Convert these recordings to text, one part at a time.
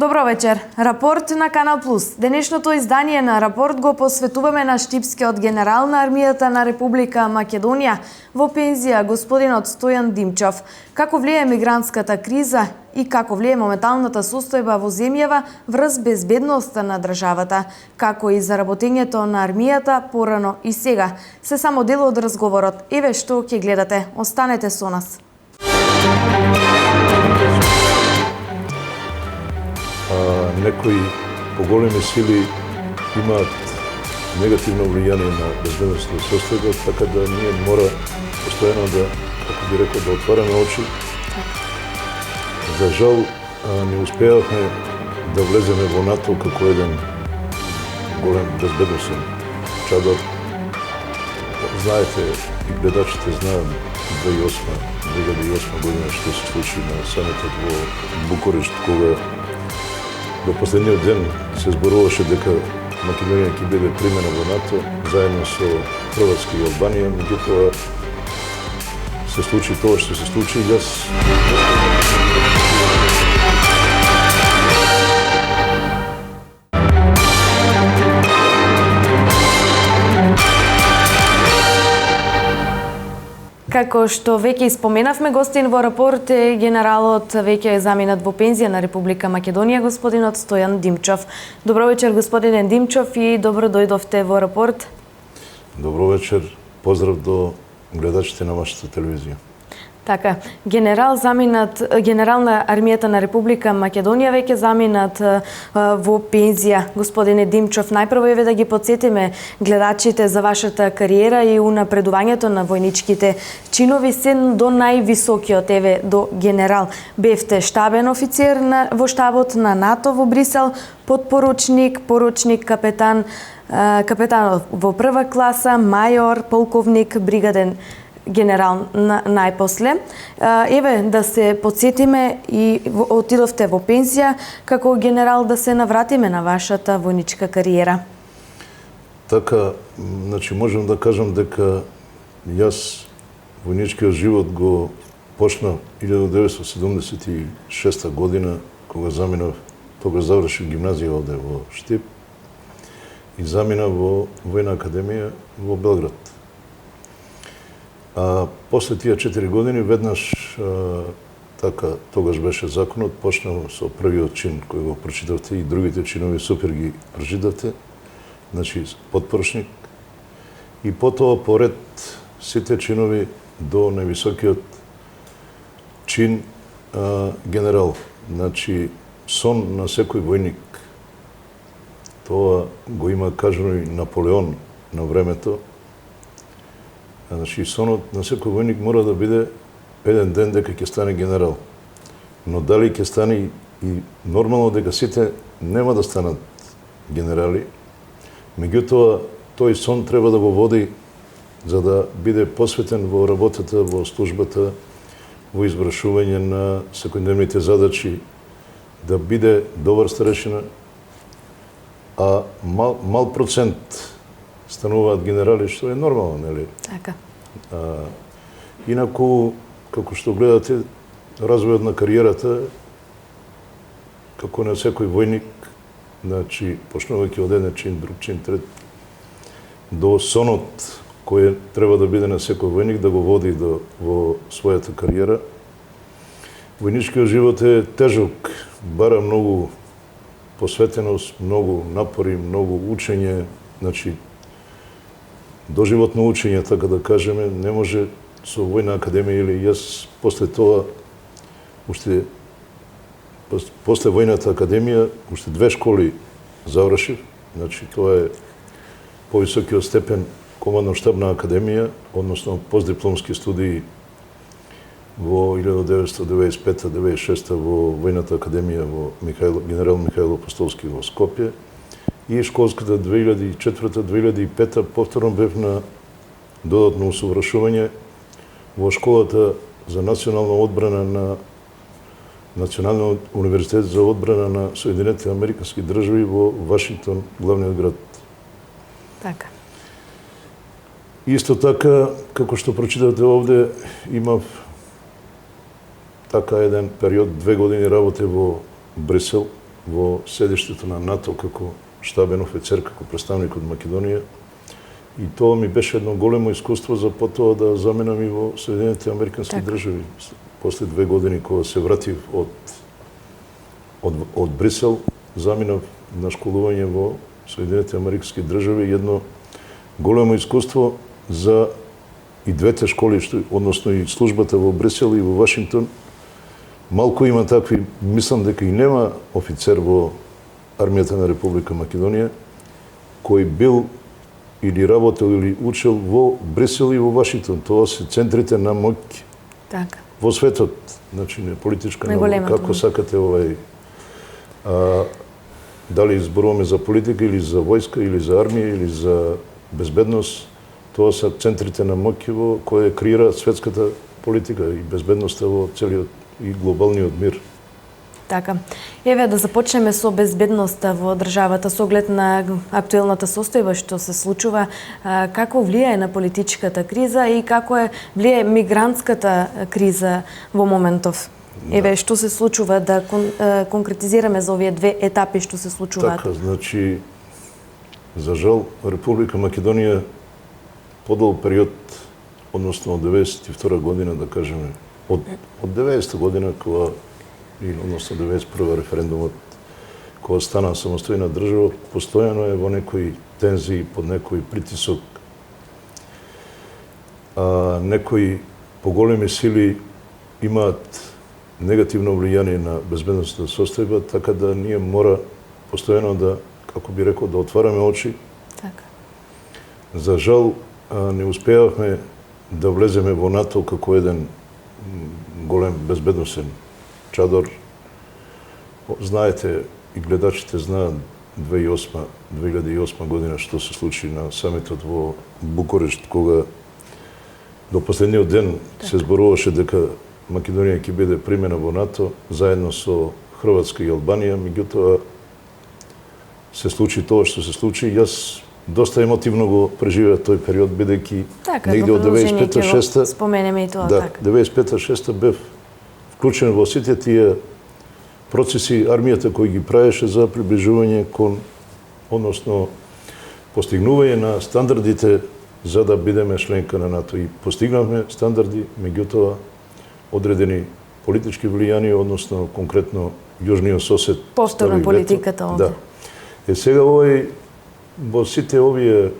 Добро вечер. Рапорт на Канал Плюс. Денешното издание на Рапорт го посветуваме на штипскиот генерал на армијата на Република Македонија во пензија господинот Стојан Димчов. Како влијае мигрантската криза и како влијае моменталната состојба во земјава врз безбедноста на државата, како и заработењето на армијата порано и сега. Се само дел од разговорот. Еве што ќе гледате. Останете со нас. Некои поголеми сили имаат негативно влијание на безбедностната состојба, така да ние мора постојано да, како би рекол, да отвараме очи. За жал, не успеавме да влеземе во НАТО како еден голем безбедносен чадор. Знаете, и гледачите знаат 2008 година што се случи на самитот во Букурешт, кога до последниот ден се зборуваше дека Македонија ќе биде примена во НАТО заедно со Хрватска и Албанија, меѓутоа се случи тоа што се случи. Како што веќе споменавме, гостин во Рапорт е генералот веќе е заминат во пензија на Република Македонија, господинот Стојан Димчов. Добро вечер, господине Димчов, и добро дојдовте во Рапорт. Добро вечер, поздрав до гледачите на вашата телевизија. Така, генерал на армијата на Република Македонија веќе заминат во пензија. Господине Димчов, најпрво еве да ги потсетиме гледачите за вашата кариера и унапредувањето на војничките чинови се до највисокиот, еве до генерал. Бевте штабен офицер во штабот на НАТО во Брисел, подпоручник, поручник, капетан во прва класа, мајор, полковник, бригаден генерал најпосле. Еве да се потсетиме и отидовте во пензија како генерал, да се навратиме на вашата војничка кариера. Така, значи можам да кажам дека јас војничкиот живот го почнав 1976 година, кога заминав, тогаш завршив гимназија овде во Штип и заминав во Војна академија во Белград. А после тие 4 години веднаш така тогаш беше законот, почнав со првиот чин кој го прочитавте и другите чинови супер ги прочитавте, значи подпоручник, и потоа поред сите чинови до највисокиот чин генерал. Значи сон на секој војник, тоа го има кажано и Наполеон на времето. Значи, сонот на секој војник мора да биде еден ден дека ќе стане генерал. Но дали ќе стане и нормално дека сите нема да станат генерали, меѓутоа тој сон треба да го води за да биде посветен во работата, во службата, во извршување на секојдневните задачи, да биде добар старешина, а мал процент стануваат генерали, што е нормално, нели? Така. Инаку, како што гледате, развојот на кариерата, како на секој војник, значи, почнувајќи од еден чин, друг чин, трет, до сонот кој треба да биде на секој војник, да го води во својата кариера. Војничкиот живот е тежок, бара многу посветеност, многу напори, многу учење, значи, доживотно учење, така да кажеме, не може со Војна академија или јас после тоа, уште после Војната академија, уште 2 школи завршив, значи тоа е повисокиот степен командно-штабна академија, односно постдипломски студии во 1995-96 во Војната академија во генерал Михајло Апостолски во Скопје, и школската 2004-2005 повторно бев на додатно усовршување во школата за национална одбрана на Националниот универзитет за одбрана на Соединетите Американски држави во Вашингтон, главниот град. Така. Исто така, како што прочитавте овде, имав така еден период, 2 години работе во Брисел, во седиштето на НАТО како штабен офицер, како представник од Македонија. И тоа ми беше едно големо искуство за потоа да заменам и во Соединените Американски држави. После 2 години кога се вратив од Брисел, заминав на школување во Соединените Американски држави, едно големо искуство за и двете школи, односно и службата во Брисел и во Вашингтон. Малку има такви, мислам дека и нема офицер во армијата на Република Македонија кој бил или работел или учел во Брисел и во Вашингтон. Тоа се центрите на моќ во светот. Значи, не политичка, но како сакате дали зборуваме за политика или за војска или за армија или за безбедност, тоа се центрите на моќ во кои креира светската политика и безбедноста во целиот и глобалниот мир. Така. Еве да започнеме со безбедноста во државата со оглед на актуелната состојба што се случува, како влијае на политичката криза и како влијае мигрантската криза во моментов. Еве што се случува, да конкретизираме за овие две етапи што се случуваат. Така, значи за жал Република Македонија подол период, односно од 92 година, да кажеме, од 90 година кога односно 91 референдумот, кога стана самостојна држава, постојано е во некои тензии, под некој притисок. Некои поголеми сили имаат негативно влијание на безбедностната состојба, така да ние мора постојано да, како би рекол, да отвараме очи. Така. За жал, не успеавме да влеземе во НАТО како еден голем безбедносен чадор. Знаете, и гледачите знаат 2008 година што се случи на самитот во Букурешт, кога до последниот ден се зборуваше дека Македонија ќе биде примена во НАТО заедно со Хрватска и Албанија, меѓутоа се случи тоа што се случи. Јас доста емотивно го преживеа тој период, бидејќи негде од 95-6 споменеме и тоа, така. 95-6 бев вклучен во сите тие процеси армијата кои ги правеше за приближување кон, односно постигнување на стандардите за да бидеме членка на НАТО. И постигнавме стандарди, меѓутоа одредени политички влијанија, односно конкретно јужниот сосед. Повторно политиката овде. Да. Сега во сите овие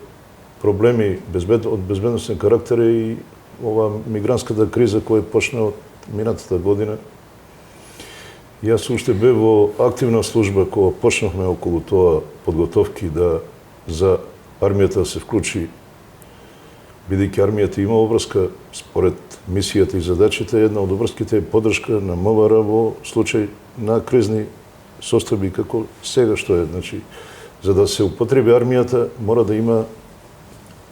проблеми од безбедносен карактер и ова мигрантската криза која почна од минатата година. Јас уште бев во активна служба кога почнавме околу тоа подготовки за армијата да се вклучи, бидејќи армијата има обврска според мисијата и задачите, една од обврските е поддршка на МВР во случај на кризни состојби како сега што е. Значи, за да се употреби армијата, мора да има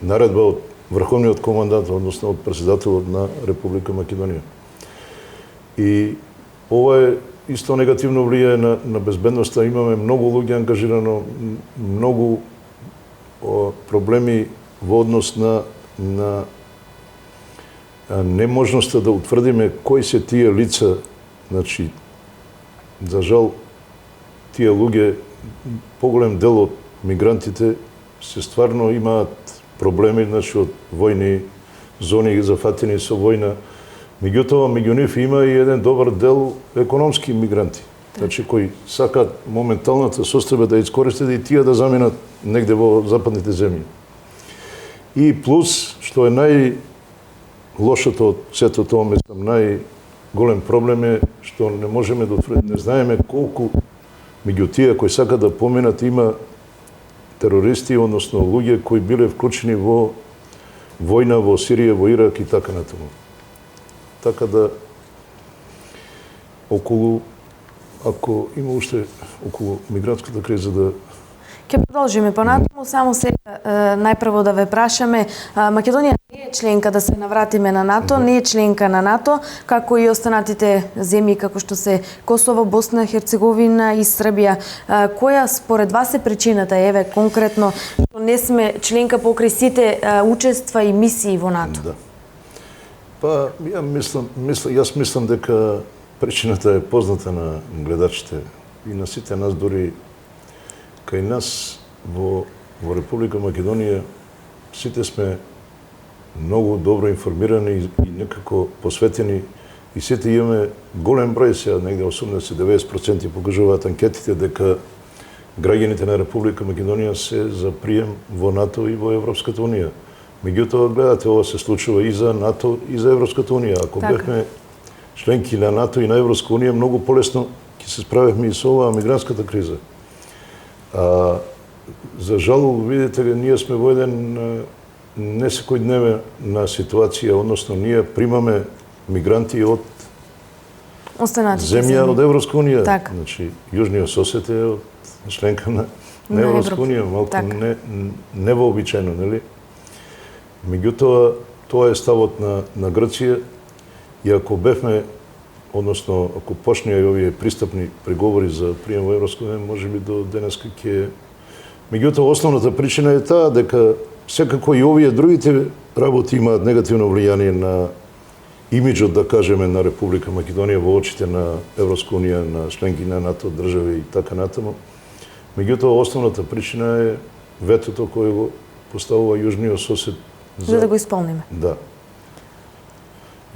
наредба од врховниот командант, односно од претседателот на Република Македонија. И ова е исто негативно влијае на безбедноста. Имаме многу луѓе ангажирано, многу проблеми во однос на неможноста да утврдиме кои се тие лица. Значи, за жал, тие луѓе, поголем дел од мигрантите се стварно имаат проблеми, значи од војни зони зафатени со војна. Меѓутоа, меѓу нив има и еден добар дел економски мигранти, значи кои сакаат моменталната состојба да искористат и тие да заминат негде во западните земји. И плюс, што е најлошото од сето тоа, мислам, најголем проблем е што не можеме да утврдиме, не знаеме колку меѓу тие кои сакаат да поминат има терористи, односно луѓе кои биле вклучени во војна во Сирија, во Ирак и така натаму. Така да ако има уште околу мигрантската криза да Ќе продолжиме понатаму, само сега најпрво да ве прашаме, Македонија не е членка, да се навратиме на НАТО, не е членка на НАТО, како и останатите земји како што се Косово, Босна, Херцеговина и Србија. Која според вас е причината, еве конкретно, што не сме членка покрај сите учества и мисии во НАТО? Да. Па, јас мислам дека причината е позната на гледачите. и на сите нас, дури кај нас во Република Македонија, сите сме многу добро информирани и некако посветени и сите имаме голем број, сега негде 80-90% покажуваат анкетите дека граѓаните на Република Македонија се за прием во НАТО и во Европската Унија. Меѓутоа, гледате, ова се случува и за НАТО и за Европската Унија. Ако бевме членки на НАТО и на Европска Унија, многу полесно ќе се справевме и со оваа мигрантската криза. За жал, видите ли, ние сме во еден не секојдневна ситуација, односно ние примаме мигранти од земја од Европска Унија. Значи, Јужниот сосед е од членка на Европска Унија, малку невообичаено, нели? Меѓутоа, тоа е ставот на Грција и ако бевме, односно, ако почнеа и овие пристапни преговори за прием во Европска Унија, можеби до денеска ќе... Меѓутоа, основната причина е таа дека секако и овие другите работи имаат негативно влијание на имиджот, да кажеме, на Република Македонија во очите на Европска Унија, на членки на НАТО држави и така натаму. Меѓутоа, основната причина е ветото кој го поставува Јужниот сосед за да го исполниме. Да.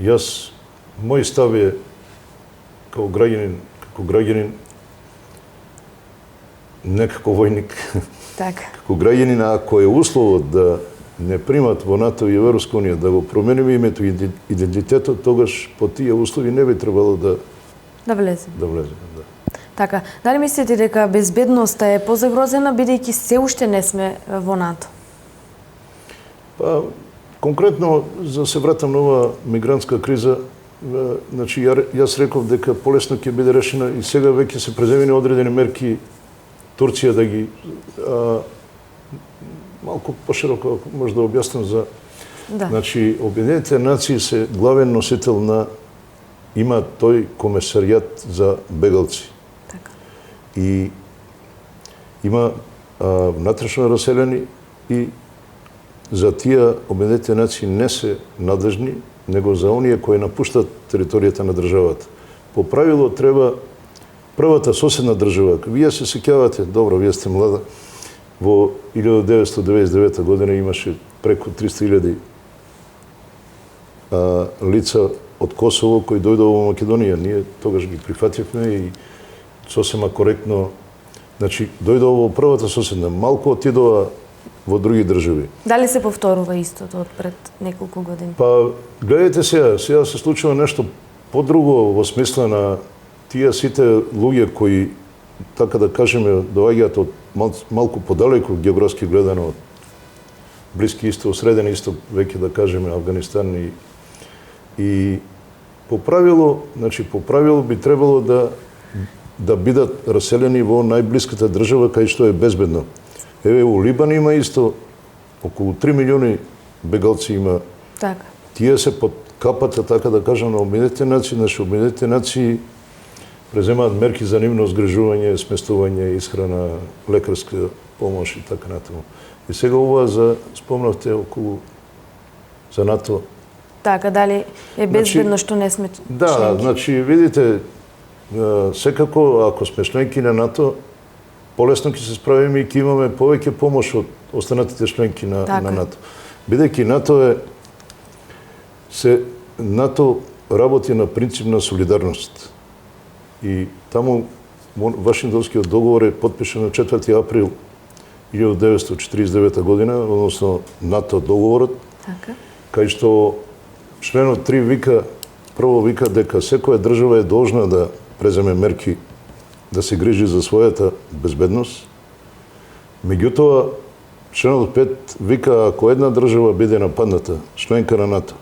Јас, мој став е како граѓанин, не како војник, како граѓанин, ако е условот да не примат во НАТО и Европска Унија, да го промениме името и идентитетот, тогаш по тие услови не би требало да влеземе. Да. Така, дали мислите дека безбедноста е позагрозена бидејќи се уште не сме во НАТО? Па, конкретно, за се вратам на оваа мигрантска криза, значи, јас реков дека полесно ќе биде решена и сега веќе се преземени одредени мерки Турција да ги малку пошироко може да објаснам за значи Обединетите нации се главен носител на има тој комесаријат за бегалци. Така. И има внатрешно раселени и за тие Обединетите нации не се надлежни, него за оние кои напуштат територијата на државата. По правило треба првата соседна држава, вие се сеќавате, добро, вие сте млада, во 1999 година имаше преку 300.000 лица од Косово кои дојдоа во Македонија. Ние тогаш ги прифативме и сосема коректно, значи, дојдоа во првата соседна, малку отидоа во други држави. Дали се повторува истото од пред неколку години? Па, гледайте сега се случува нешто подруго во смисла на тие сите луѓе кои, така да кажеме, доаѓаат од малку подалеку географски гледано од Блиски Исток, Среден Исток, веќе да кажеме Авганистан и по правило би требало да бидат раселени во најблиската држава кај што е безбедно. Еве у Либан има исто околу 3 милиони бегалци има. Така. Тие се под капата, така да кажам, на Обединетите нации, наши Обединетите нации преземаат мерки за нивно згрижување, сместување, исхрана, лекарска помош и така натаму. И сега ова спомнавте околу за НАТО. Така, дали е безбедно што не сме членки? Да, значи, видите, секако, ако сме членки на НАТО, полесно ќе се справиме и ќе имаме повеќе помош од останатите членки на НАТО. Бидејќи НАТО работи на принцип на солидарност. И таму Вашингтонскиот договор е потпишан на 4 април 1949 година, односно НАТО договорот, кај што членот 3 прво вика дека секоја држава е должна да преземе мерки да се грижи за својата безбедност. Меѓутоа, членот 5 вика ако една држава биде нападната, членка на НАТО,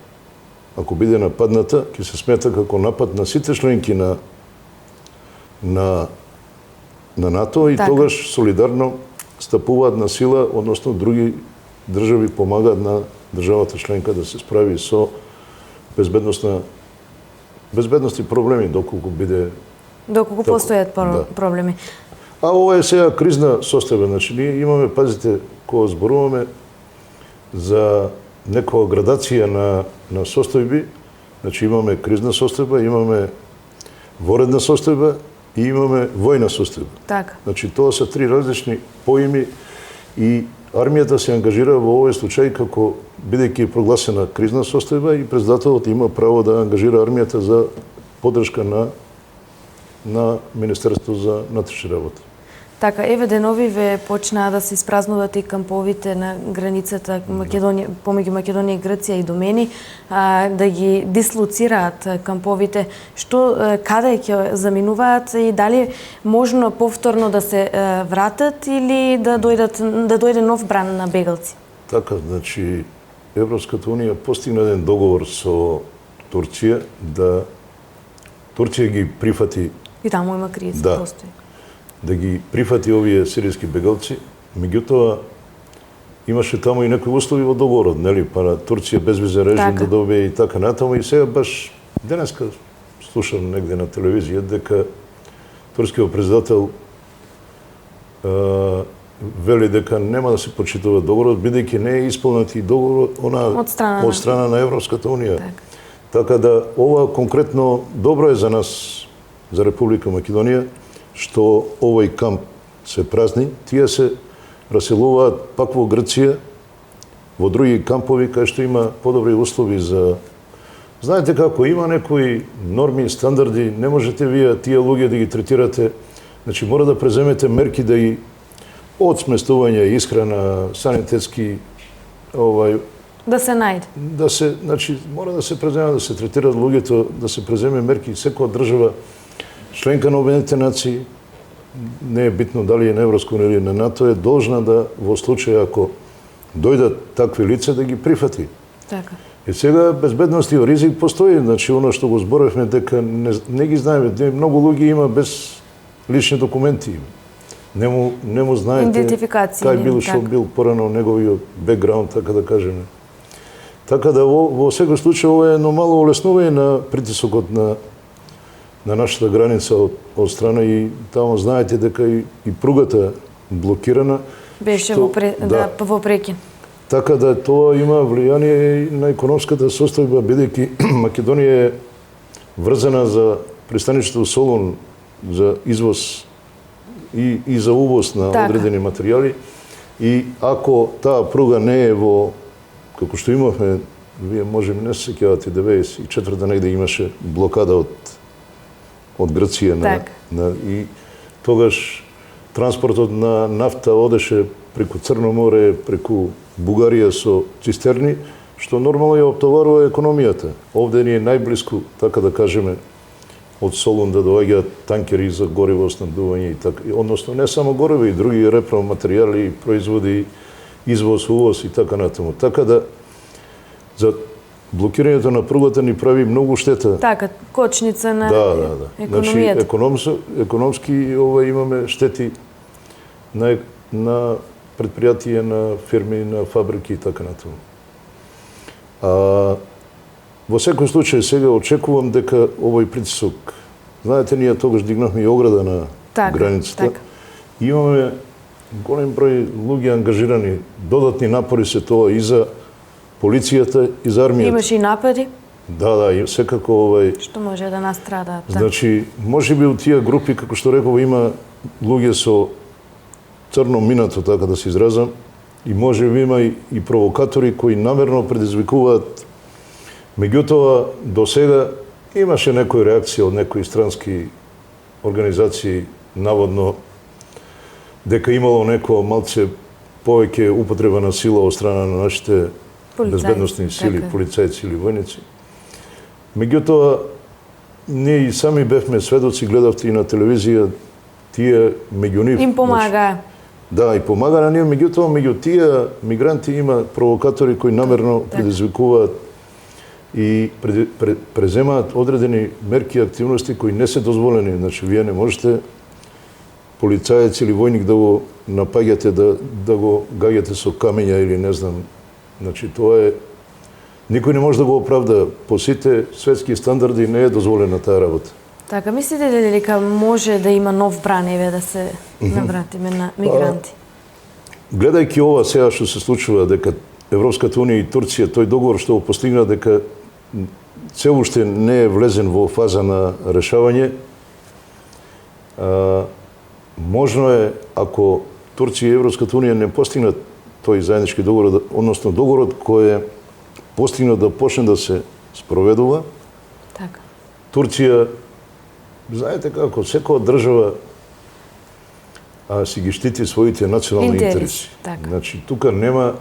ако биде нападната, ќе се смета како напад на сите членки на НАТО и тогаш солидарно стапуваат на сила, односно други држави помагаат на државата членка да се справи со безбедности проблеми, доколку постојат проблеми. А ова е сега кризна состојба, значи ние имаме, пазите, кога зборуваме за некоја градација на состојби, значи имаме кризна состојба, имаме воредна состојба и имаме војна состојба. Така. Значи, тоа се три различни поими и армијата се ангажира во овој случај како бидејќи прогласена кризна состојба и председателот има право да ангажира армијата за поддршка на Министерството за внатрешни работи. Така, еве деновиве почнаа да се испразнуваат и камповите на границата Македонија, помеѓу Македонија и Грција и Домени, да ги дислоцираат камповите. Каде ќе заминуваат и дали е можно повторно да се вратат или да дојде нов бран на бегалци? Така, значи, Европската унија постигна еден договор со Турција да Турција ги прифати. И таму има криза, да, постои. Да ги прифати овие сиријски бегалци, меѓутоа имаше таму и некои услови во договорот, нели, па на Турција безвизен режим така. да добие и така натаму, и сега баш денеска слушам негде на телевизија дека турскиот председател вели дека нема да се почитува договорот, бидејќи не е исполнет и договорот од страна на Европската унија. Така да ова конкретно добро е за нас, за Република Македонија, што овој камп се празни, тие се раселуваат пак во Грција, во други кампови кај што има подобри услови за... Знаете како, има некои норми, стандарди, не можете вие тие луѓе да ги третирате, значи мора да преземете мерки да и од сместување, исхрана, санитетски, да се најде. Значи, мора да се преземе, да се третираат луѓето, да се преземе мерки, секоја држава, членка на Обединетите нации, не е битно дали е на Европско или на НАТО, е должна да, во случај ако дојдат такви лица, да ги прифати. Така. И сега безбедност и ризик постои, значи оно што го зборевме дека не ги знаеме, многу луѓе има без лични документи. Не му знаете кај бил, што бил порано неговиот бекграунд, така да кажеме. Така да во секој случај ова е едно мало олеснување на притисокот на нашата граница од страна и таму знаете дека и пругата блокирана. Беше во прекин. Така да тоа има влијание на економската состојба, бидејќи Македонија е врзана за пристаништето Солун за извоз и за увоз на одредени материјали. И ако таа пруга не е во, како што имавме, вие може би не се сеќавате, 94-та негде имаше блокада од Грција и тогаш транспортот на нафта одеше преку Црно море, преку Бугарија со цистерни, што нормално ја оптоварува економијата. Овде ни е најблиску, така да кажеме, од Солун да доаѓаат танкери за гориво снабдување и така, односно не само гориво и други материјали, производи, извоз, увоз и така натаму. Така да за блокирањето на пругата ни прави многу штета. Така, кочница на економијата. Значи, економски имаме штети на предпријатија, на фирми, на фабрики и така натаму. Во секој случај сега очекувам дека овој притисок, знаете, ние тогаш дигнахме и ограда на границата. Имаме голем број луѓе ангажирани, додатни напори се тоа и за полицијата и за армијата. Имаше и напади? Да, и секако што може да настрадаат. Значи, можеби од тие групи, како што реков, има луѓе со црно минато, така да се изразам, и можеби има и провокатори кои намерно предизвикуваат. Меѓутоа, до сега имаше некои реакции од некои странски организации, наводно дека имало некоја малце повеќе употреба на сила од страна на нашите безбедносни сили, полицајци или војници. Меѓутоа, ние и сами бевме сведоци, гледавте и на телевизија, тие меѓу нив... Им помага. Да, и помага на ние, меѓутоа, меѓу тие мигранти има провокатори кои намерно предизвикуваат и преземаат одредени мерки и активности кои не се дозволени. Значи, вие не можете полицаец или војник да го напаѓате, да го гаѓате со камења или не знам. Значи, тоа е... Никој не може да го оправда. По сите светски стандарди не е дозволена таа работа. Така, мислите ли дека може да има нов бран, еве да се навратиме на мигранти? Гледајќи ова сега што се случува, дека Европската унија и Турција, тој договор што го постигна, дека се уште не е влезен во фаза на решавање, Можно е, ако Турција и Европската унија не постигнат тој заеднички договор, односно договорот кој е постигнат да почне да се спроведува, Така. Турција, знаете како, секоја држава си ги штити своите национални интереси. Така. Значи, тука нема,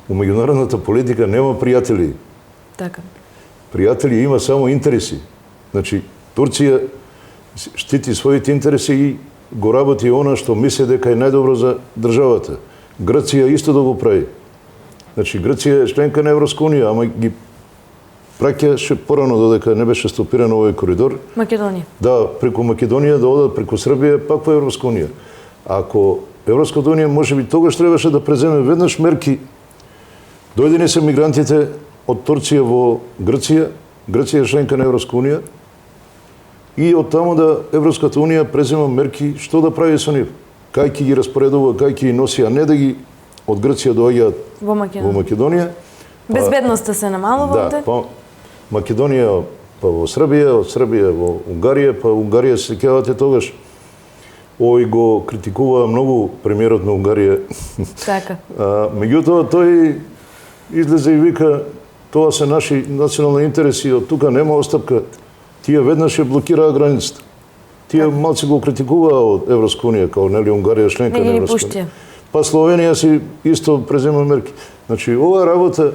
у меѓународната политика нема пријатели. Така. Пријатели има само интереси. Значи, Турција штити своите интереси и го работи она што мисли дека е најдобро за државата. Грција исто да го прави. Значи, Грција е членка на Европска унија, ама ги праќаше порано додека не беше стопиран овој коридор. Македонија. Да, преку Македонија да одат преку Србија пак по Европска унија. Ако Европската унија можеби тогаш требаше да преземе веднаш мерки, дојдени се мигрантите од Турција во Грција, Грција е членка на Европска унија, и од таму да Европската унија презема мерки што да прави со нив, кај ќе ги распоредува, кај ќе ги носи, а не да ги од Грција доаѓаат Во во Македонија. Безбедноста се намалува Да, овде? па Македонија па во Србија, од Србија во Унгарија, па Унгарија се сеќавате тогаш. Овој го критикува многу премиерот на Унгарија. Така. Меѓутоа тој излезе и вика тоа се наши национални интереси, од тука нема остапка. Тие веднаш ја блокираа границата. Тие малци го критикуваа од Европска унија, као нели Унгарија членка Не на ги ни Европска пуштија. унија. Па Словенија си исто презема мерки. Значи, оваа работа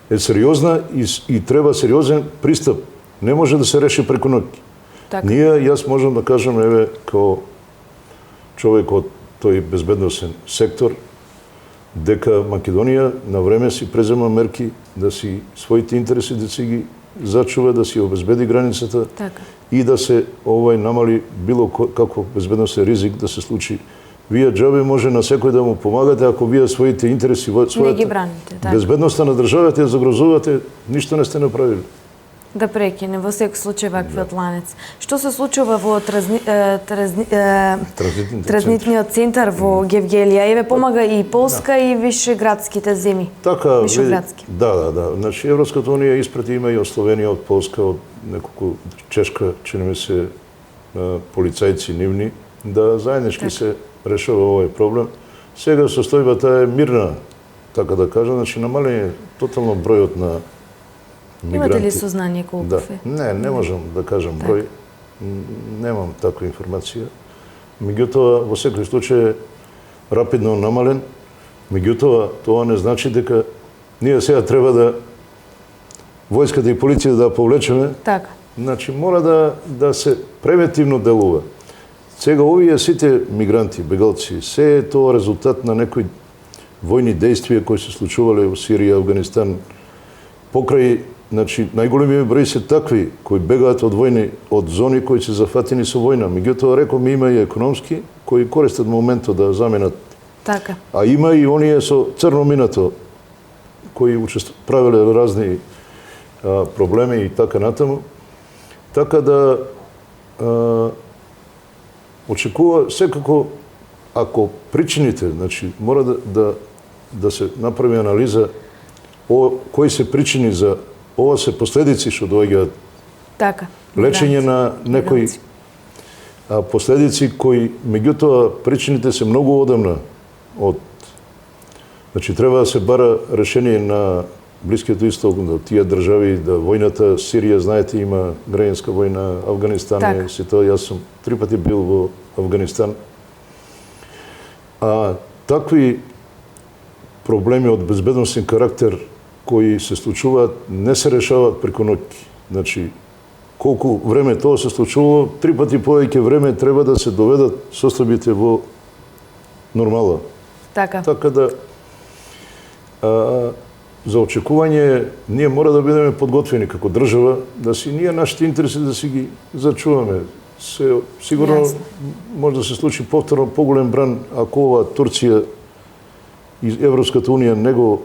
е сериозна и треба сериозен пристап. Не може да се реши преку ноќ. Така. Јас можам да кажам, еве, као човек од тој безбедносен сектор, дека Македонија на време си презема мерки да си своите интереси да си ги зачува, да си обезбеди границата Така. и да се намали било каков безбедносен ризик да се случи. Вие џабе може на секој да му помагате ако вие своите интереси, Не ги својата браните, така. безбедноста на државата ја загрозувате, ништо не сте направили. Да прекине во секој случај ваквиот ланец. Што се случува во транзитниот центар во Гевгелија? Еве помага и Полска и вишеградските земји. Така, Вишеградски. Да. Значи Европската унија испрати има и од Словенија, од Полска, од неколку Чешка, чини ми се полицајци нивни, да заеднички се решава овој проблем. Сега состојбата е мирна, така да кажа, значи намален е тотално бројот на мигранти. Имате ли сознание колку Да. е? Не можам да кажам број. Немам таква информација. Меѓутоа, во секој случај е рапидно намален. Меѓутоа, тоа не значи дека ние сега треба да војската и полиција да повлечеме. Така. Значи, мора да се превентивно делува. Сега, овие сите мигранти, бегалци, се е тоа резултат на некои војни действија кои се случувале во Сирија, Афганистан. Покрај, значи, најголемиот број се такви кои бегаат од војни, од зони кои се зафатени со војна. Меѓутоа, реком, има и економски кои користат моментот да заменат. Така. А има и оние со црно минато кои правеле разни проблеми и така натаму. Така да очекува секако, ако причините, значи мора да се направи анализа кои се причини за ова се последици што доаѓаат. Така. Лечење на некои последици кои, меѓутоа, причините се многу одамна Значи, треба да се бара решение на Блискиот исток, на тие држави, да војната, Сирија, знаете, има граѓанска војна, Афганистан е, си тоа, јас сум 3 пати бил во Афганистан. Такви проблеми од безбедносен карактер кои се случуваат, не се решаваат преку ноќ. Значи, колку време тоа се случува, 3 пати повеќе време треба да се доведат состојбите во нормала. Така. Така да, за очекување, ние мора да бидеме подготвени како држава, да си ние нашите интереси да си ги зачуваме. Сигурно може да се случи повторно поголем бран ако ова Турција и Европската унија не го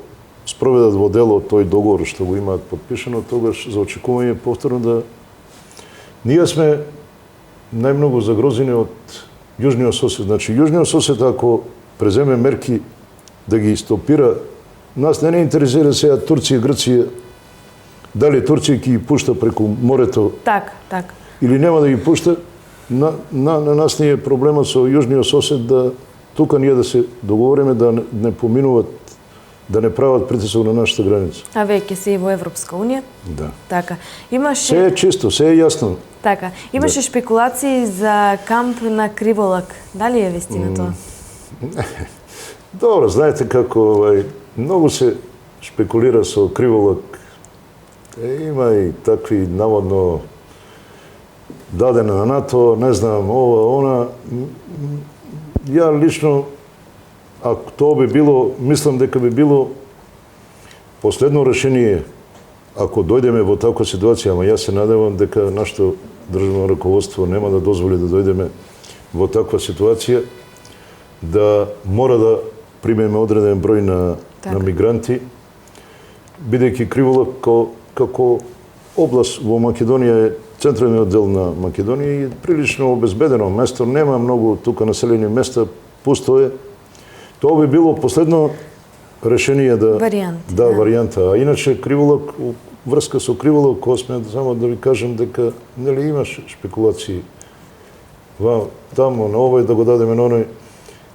спроведат во дело тој договор што го имаат подпишано, тогаш за очекување повторно да... Ние сме најмногу загрозени од јужниот сосед. Значи, јужниот сосед ако преземе мерки да ги стопира, нас не интересира сега Турција и Грција, дали Турција ќе ги пушта преку морето Така. или нема да ги пушта, на нас ни е проблема со јужниот сосед да тука ние да се договориме да не поминуват, да не прават притисок на нашата граница. А веќе се и во Европска унија? Да. Така. Имаше Се е чисто, се е јасно. Така. Имаше шпекулации за камп на Криволак. Дали е вистина тоа? Добро, знаете како многу се шпекулира со Криволак. Има и такви наводно дадена на НАТО, не знам, ова, она. Ја лично, ако тоа би било, мислам дека би било последно решение, ако дојдеме во таква ситуација, ама јас се надевам дека нашето државно раководство нема да дозволи да дојдеме во таква ситуација, да мора да примеме одреден број на мигранти, бидејќи Криволак како област во Македонија е централниот дел на Македонија и прилично обезбедено место, нема многу тука населени места, пусто е. Тоа би било последно решение варијанта. А иначе Криволак, врска со Криволак, кога сме само да ви кажем дека нели имаш шпекулации тамо на овој да го дадеме на оној.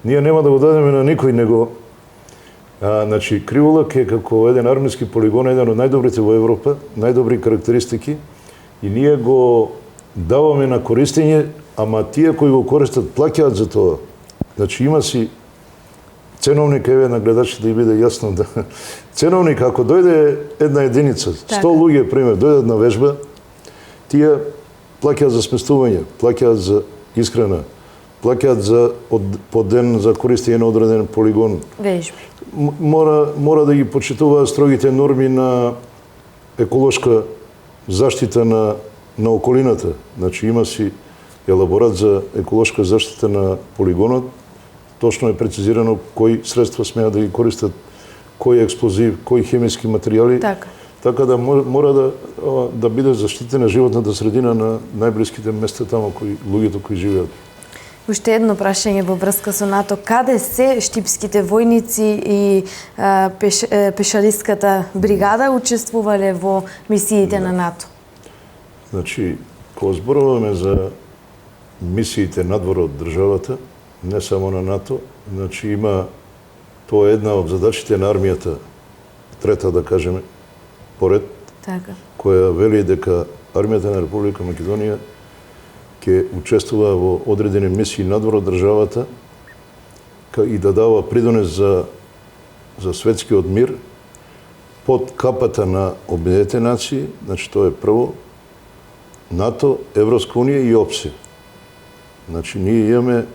Ние нема да го дадеме на никој, него значи Криволак е како еден армиски полигон, еден од најдобрите во Европа, најдобри карактеристики и ние го даваме на користење, ама тие кои го користат плаќаат за тоа. Значи има си ценовник, еве на гледачите да и биде јасно да ценовник, ако дојде една единица, 100 луѓе пример дојдат на вежба, тие плаќаат за сместување, плаќаат за исхрана, плаќаат за по ден за користење на одреден полигон. Вежби. Мора да ги почитуваат строгите норми на еколошка заштита на околината. Значи има си елаборат за еколошка заштита на полигонот. Точно е прецизирано кои средства смеат да ги користат, кој експлозив, кои хемиски материјали. Така да мора да биде заштитена животната средина на најблиските места тамо луѓето кои живеат. Уште едно прашање во врска со НАТО. Каде се штипските војници и пешалистката бригада учествувале во мисиите на НАТО? Значи, кога зборуваме за мисиите надвор од државата, не само на НАТО, значи тоа е една од задачите на армијата, трета да кажеме, поред, која вели дека армијата на Република Македонија ќе учествува во одредени мисии надвор од државата и да дава придонес за светскиот мир под капата на Обединетите нации, значи тоа е прво, НАТО, Европска унија и ОПСЕ. Значи ние имаме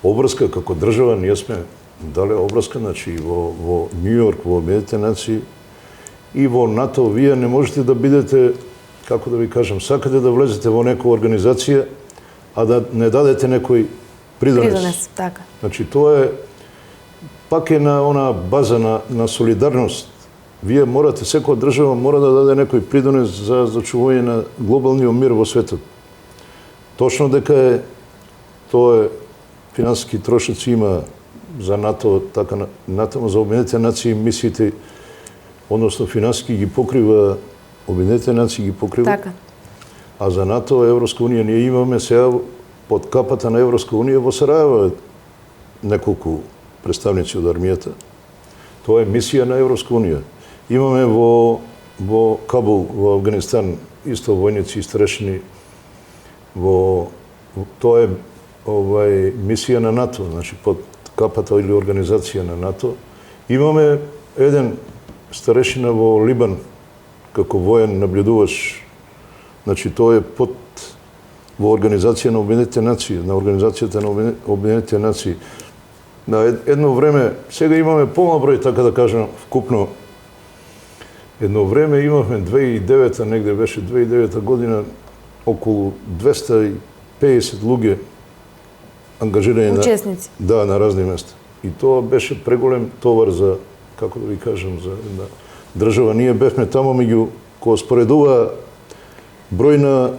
обврска како држава, ние сме дале обврска, значи во Њујорк, во Обединетите нации и во НАТО. Вие не можете да бидете, како да ви кажам, сакате да влезете во некоја организација, а да не дадете некој придонес. Така. Значи тоа е пак е на она база на солидарност. Вие морате, секоја држава мора да даде некој придонес за зачување на глобалниот мир во светот. Точно дека тоа е финансиски трошоци има за НАТО, така НАТО за Обединетите нации мисиите, односно финансиски ги покрива Обединетите нации ги покрива. Така. А за НАТО, Европска унија ние имаме сега под капата на Европска унија во Сараево неколку представници од армијата. Тоа е мисија на Европска унија. Имаме во Кабул, во Афганистан, исто војници и старешини тоа е мисија на НАТО, значи под капата или организација на НАТО. Имаме еден старешина во Либан, како воен наблюдуваш, значи тоа е во организација на Обединетите нации, на организацијата на Обединетите нации. На едно време, сега имаме полна број, така да кажам, вкупно. Едно време имавме 2009, негде беше 2009 година, околу 250 луѓе ангажирани учесници. На разни места. И тоа беше преголем товар за, како да ви кажам, за една држава. Ние бевме тамо меѓу, кога споредува број на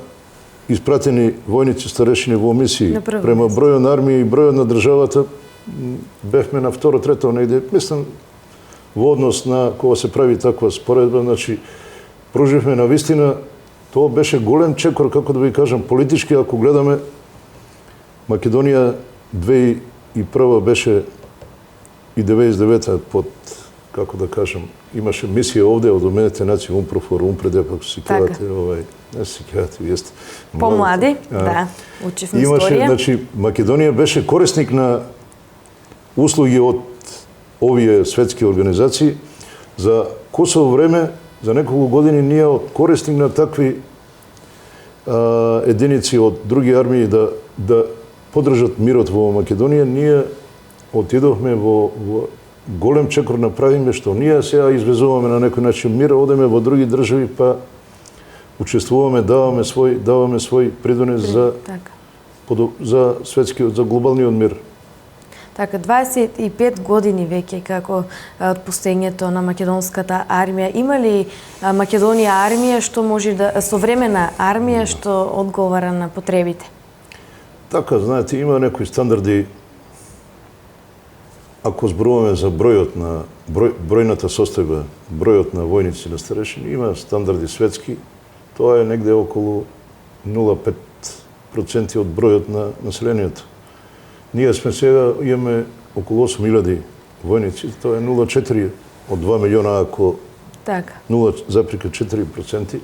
испратени војници старешини во мисии, према бројот на армија и бројот на државата, бевме на второ, трето негде, мислам, во однос на кога се прави таква споредба, значи, пруживме на вистина, тоа беше голем чекор, како да ви кажам, политички, ако гледаме Македонија 2001 беше и 99 под, како да кажам, имаше мисија овде од Обединетите нации, Умпрофор, Умпреде, ако се кевате, не се кевате, вие сте помлади, да, учев на имаше, историја. значи, Македонија беше корисник на услуги од овие светски организации. За Косово време, за неколку години, ние од корисник на такви единици од други армии да поддржат мирот во Македонија, ние отидовме во голем чекор направиме, што ние сега извезуваме на некој начин мир, одеме во други држави, па учествуваме, даваме свој придонес за светскиот, за глобалниот мир. Така, 25 години веќе како од постењето на македонската армија. Има ли Македонија армија што може да современа армија што одговара на потребите? Така, знаете, има некои стандарди. Ако зборуваме за бројот на бројната состојба, бројот на војници на старешини, има стандарди светски. Тоа е негде околу 0,5% од бројот на населението. Ние сме сега, имаме околу 8.000 војници, тоа е 0,4 од 2 милиона, ако 0,4%.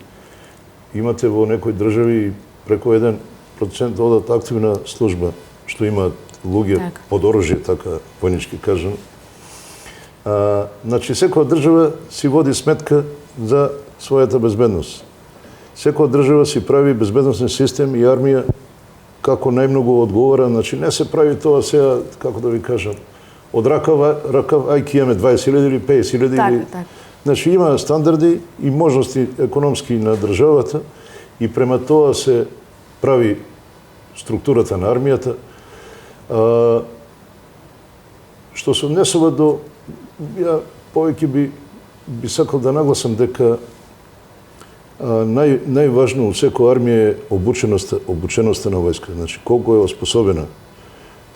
Имате во некои држави преку 1% одат активна служба, што имаат луѓе под оружје, така војнички кажам. Значи, секоја држава си води сметка за својата безбедност. Секоја држава си прави безбедносен систем и армија како најмногу одговара. Значи, не се прави тоа сега, како да ви кажам, од ракав, ајки имаме 20.000 или 50.000. Значи, има стандарди и можности економски на државата и према тоа се прави структурата на армијата. Што се однесува до, ја повеќе би сакал да нагласам дека најважно од секоја армија е обученоста на војска. Значи, колку е оспособена.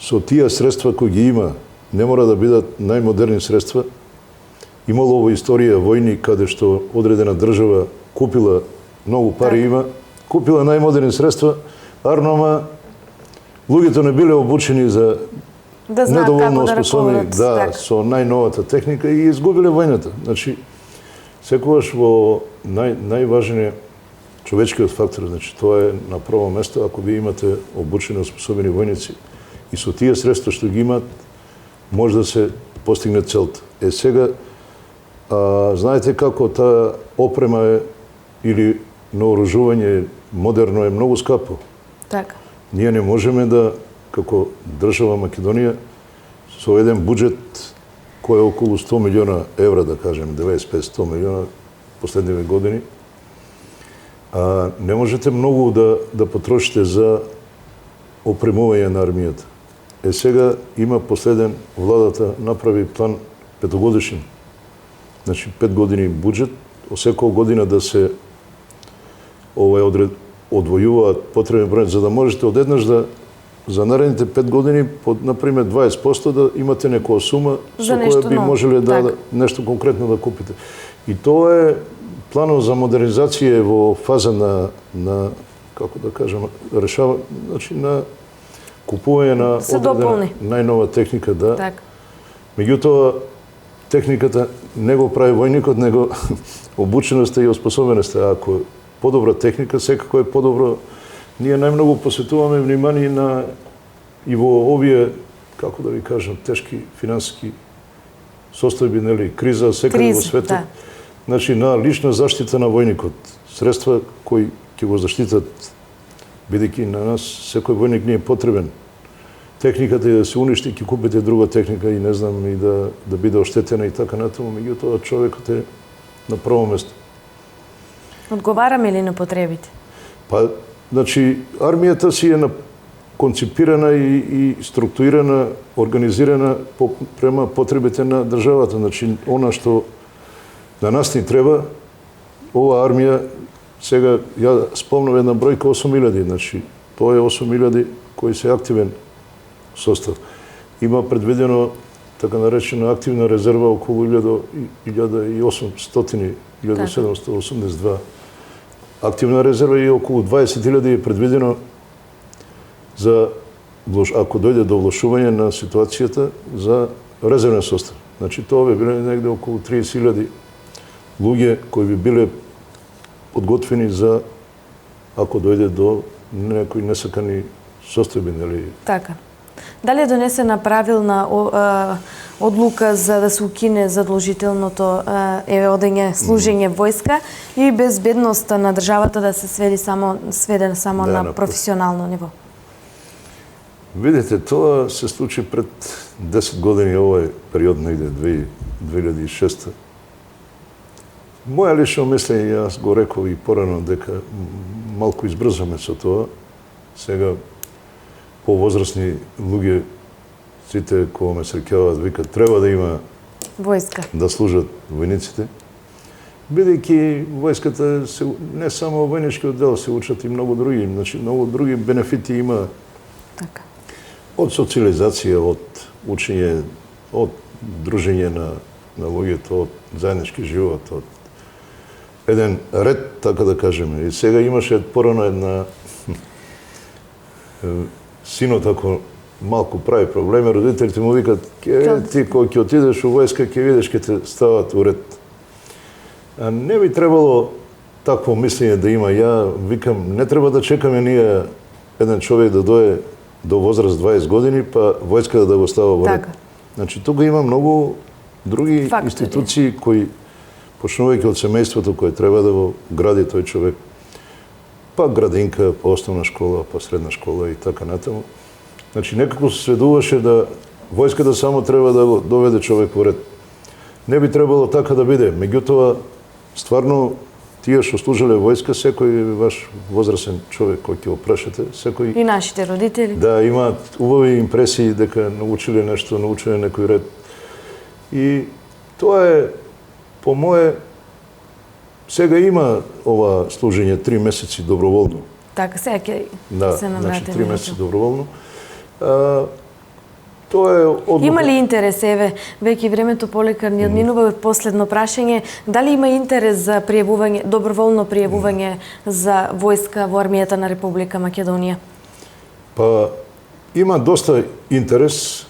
Со тие средства кои ги има, не мора да бидат најмодерни средства. Имало во историја војни каде што одредена држава купила многу пари има, купила најмодерни средства, ама луѓето не биле обучени за недоволно оспособени со најновата техника и изгубиле војната. Значи, секогаш во најважен е човечкиот фактор, значи тоа е на прво место. Ако ви имате обучени, оспособени војници и со тие средства што ги имаат, може да се постигне целта. Сега, знаете како таа опрема е или наоружување модерно е многу скапо. Така. Ние не можеме да, како држава Македонија, со еден буџет кој е околу 100 милиона евра, да кажем, 95-100 милиона последниве години, не можете многу да потрошите за опремување на армијата. Сега има последен, владата направи план петогодишен. Значи 5 години буџет, секоја година да се одвојуваат потребен број, за да можете одеднаш да за наредните 5 години, под, например, 20% да имате некоја сума со која би можеле да нешто конкретно да купите. И тоа е планот за модернизација во фаза на како да кажам, решава, значи на купување на одредена најнова техника, да. Так. Меѓутоа, техниката не го прави војникот, него обученоста и оспособеноста. Ако подобра техника, секако е подобро. Ние најмногу посветуваме внимание на и во овие, како да ви кажам, тешки финансиски состојби, нели, криза секаде во светот. Да. Значи, на лична заштита на војникот. Средства кои ќе го заштитат, бидејќи на нас секој војник не е потребен. Техниката е да се уништи, ќе купите друга техника и не знам, и да биде оштетена и така натаму, меѓутоа човекот е на прво место. Одговараме ли на потребите? Па, значи, армијата си е концепирана и структурирана, организирана према потребите на државата. Значи, она што на нас ни треба, ова армија, сега, ја спомнав една бројка 8.000, значи, тоа е 8.000 кои се активен состав. Има предвидено, така наречена активна резерва околу 1800, 1782 активна резерва и околу 20.000 е предвидено за ако дојде до влошување на ситуацијата за резервен состав. Значи, тоа би биле негде околу 30.000 луѓе кои би биле подготвени за ако дојде до некои несакани состојби, нели? Така. Дали е донесена правилна одлука за да се укине задолжителното одење служење војска и безбедноста на државата да се сведе само на професионално ниво? Видите, тоа се случи пред 10 години, овој период негде 2006. Моја лично мислење, јас го реков и порано, дека малку избрзаме со тоа. Сега повозрастни луѓе, сите кои ме среќаваат, викат треба да има војска, да служат војниците. Бидејќи војската не само војничкиот дел се учат и многу други, значи многу други бенефити има. Така. Од социализација, од учење, од дружење на луѓето, од заеднички живот, од еден ред, така да кажеме. И сега имаше порано една синот, ако малку прави проблеми, родителите му викат, ти кога ќе отидеш у војска, ќе видиш, ќе те стават у ред. А не би требало такво мислење да има. Ја викам, не треба да чекаме ние еден човек да дое до возраст 20 години, па војската да го става во ред. Така. Значи, тука има многу други фактори, институции кои, почнувајќи од семејството кое треба да го гради тој човек, па градинка, па основна школа, па средна школа и така натаму. Значи, некако се сведуваше да војската само треба да го доведе човек во ред. Не би требало така да биде. Меѓутоа, стварно, тие што служеле војска, секој ваш возрасен човек кој ќе го прашате, секој... И нашите родители. Да, имаат убави импресии дека научиле нешто, научиле некој ред. И тоа е, по мое, сега има ова служење 3 месеци доброволно. Така, сега ќе се значи навратиме. 3 месеци доброволно. Тоа е одлука. Има ли интерес, еве, веќе времето полека ни одминува, последно прашање, дали има интерес за пријавување, доброволно пријавување за војска во армијата на Република Македонија? Па, има доста интерес.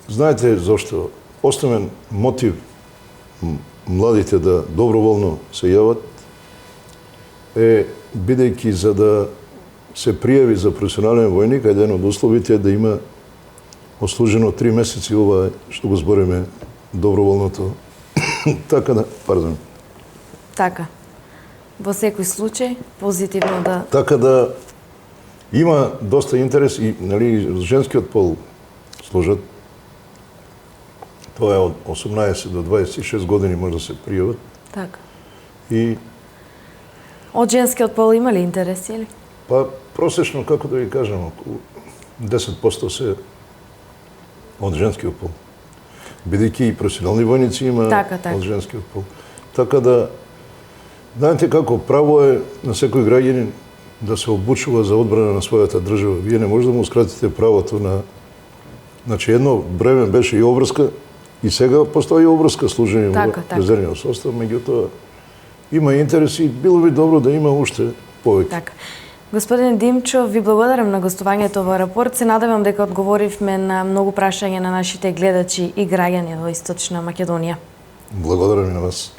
Знаете зошто? Основен мотив младите да доброволно се јават е бидејќи за да се пријави за професионален војник, еден од условите е да има ослужено 3 месеци ова што го збориме доброволното. Така да, пардон. Така. Во секој случај позитивно да Така да има доста интерес и нели женскиот пол служат. Тоа е од 18 до 26 години може да се пријават. така. И Од женскиот пол има ли интерес или? па просечно, како да ви кажам, околу 10% се од женскиот пол. Бидејќи и професионални војници има Така. од женскиот пол. Така да, знаете како, право е на секој граѓанин да се обучува за одбрана на својата држава. Вие не може да му скратите правото на... Значи, едно време беше и обврска, и сега постои обврска служење во резервниот состав, меѓутоа има интерес и било би добро да има уште повеќе. Така. Господин Димчов, ви благодарам на гостувањето во Рапорт. Се надевам дека одговоривме на многу прашања на нашите гледачи и граѓани во Источна Македонија. Благодарам и на вас.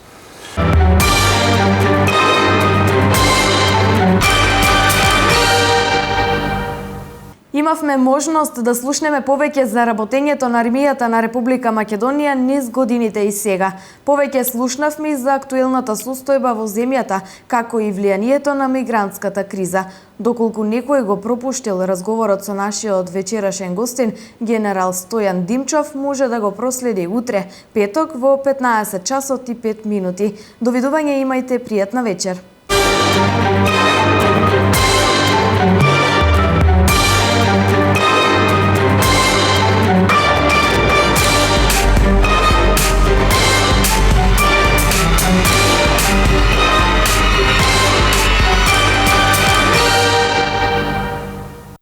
Имавме можност да слушнеме повеќе за работењето на армијата на Република Македонија низ годините и сега. Повеќе слушнавме и за актуелната состојба во земјата, како и влијанието на мигрантската криза. Доколку некој го пропуштил разговорот со нашиот вечерашен гостин, генерал Стојан Димчов, може да го проследи утре, петок во 15 часот и 5 минути. Довидување, имајте пријатна вечер.